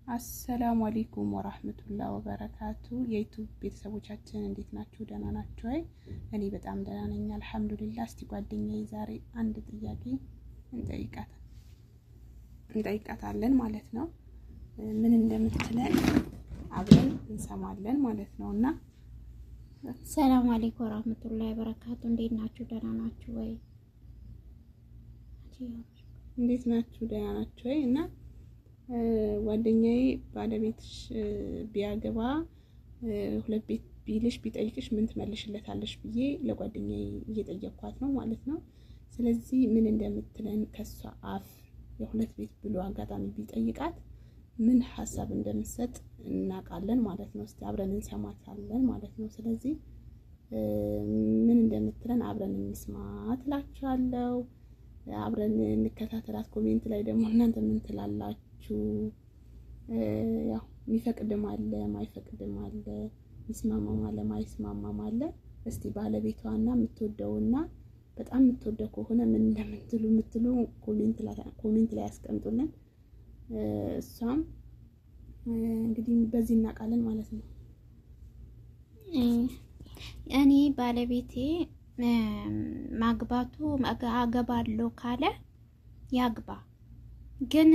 አሰላሙ አለይኩም ወራህመቱላሂ ወበረካቱ። የዩቲዩብ ቤተሰቦቻችን እንዴት ናችሁ? ደህና ናችሁ ወይ? እኔ በጣም ደህና ነኝ አልሐምዱሊላህ። እስቲ ጓደኛዬ ዛሬ አንድ ጥያቄ እንጠይቃታለን ማለት ነው። ምን እንደምትለን አብረን እንሰማለን ማለት ነውና ሰላም አለይኩም ወራህመቱላሂ ወበረካቱ። እንዴት ናችሁ? ደህና ናችሁ ወይ? እንዴት ናችሁ? ደህና ናችሁ ወይ? እና ጓደኛዬ ባለቤትሽ ቢያገባ ሁለት ቤት ቢልሽ ቢጠይቅሽ ምን ትመልሽለታለሽ ብዬ ለጓደኛዬ እየጠየኳት ነው ማለት ነው። ስለዚህ ምን እንደምትለን ከሷ አፍ የሁለት ቤት ብሎ አጋጣሚ ቢጠይቃት ምን ሀሳብ እንደምትሰጥ እናውቃለን ማለት ነው። እስቲ አብረን እንሰማታለን ማለት ነው። ስለዚህ ምን እንደምትለን አብረን እንስማ ትላችኋለሁ። አብረን እንከታተላት። ኮሜንት ላይ ደግሞ እናንተ ምን ትላላችሁ? ያው የሚፈቅድም አለ ማይፈቅድም አለ፣ ሚስማማም አለ ማይስማማም አለ። እስቲ ባለቤቷና የምትወደውና በጣም የምትወደው ከሆነ ምን እንደምትሉ ኮሜንት ላይ ያስቀምጡልን። እሷም እንግዲህ በዚህ እናውቃለን ማለት ነው። እኔ ባለቤቴ ማግባቱ አገባለሁ ካለ ያግባ፣ ግን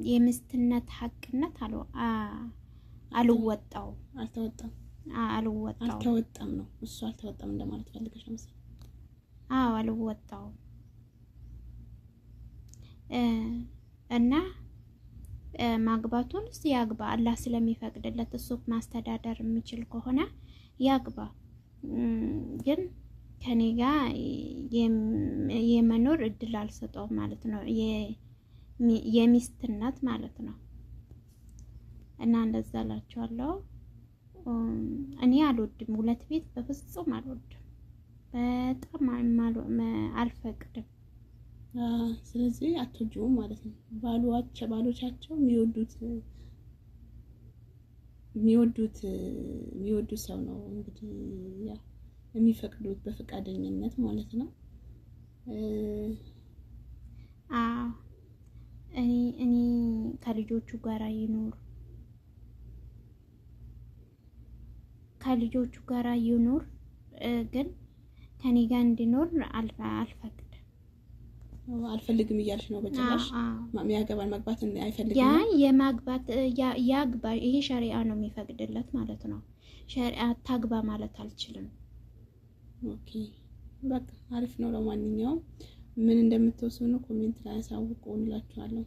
የሚስትነት ሐቅነት አልተወጣም ነው እሱ አልተወጣም እንደማለት ፈልገሽ ነው መሰለኝ። አልወጣውም እና ማግባቱን ያግባ፣ አላህ ስለሚፈቅድለት እሱ ማስተዳደር የሚችል ከሆነ ያግባ። ግን ከኔ ጋር የመኖር እድል አልሰጠውም ማለት ነው፣ የሚስትነት ማለት ነው። እና እንደዛ እላችኋለሁ። እኔ አልወድም፣ ሁለት ቤት በፍጹም አልወድም፣ በጣም አልፈቅድም። ስለዚህ አትወጂውም ማለት ነው። ባሎቻቸው የሚወዱት ሰው ነው እንግዲህ ያ የሚፈቅዱት በፈቃደኝነት ማለት ነው። እኔ ከልጆቹ ጋር ይኑር፣ ግን ከኔ ጋር እንዲኖር አልፈልግም እያልሽ ነው በጭራሽ? የሚያገባን ማግባት አይፈልግም። የማግባት ያግባ፣ ይሄ ሸሪዓ ነው የሚፈቅድለት ማለት ነው። ሸሪዓ ታግባ ማለት አልችልም። ኦኬ በቃ አሪፍ ነው። ለማንኛውም ምን እንደምትወስኑ ኮሜንት ላይ አሳውቁ እንላችኋለሁ።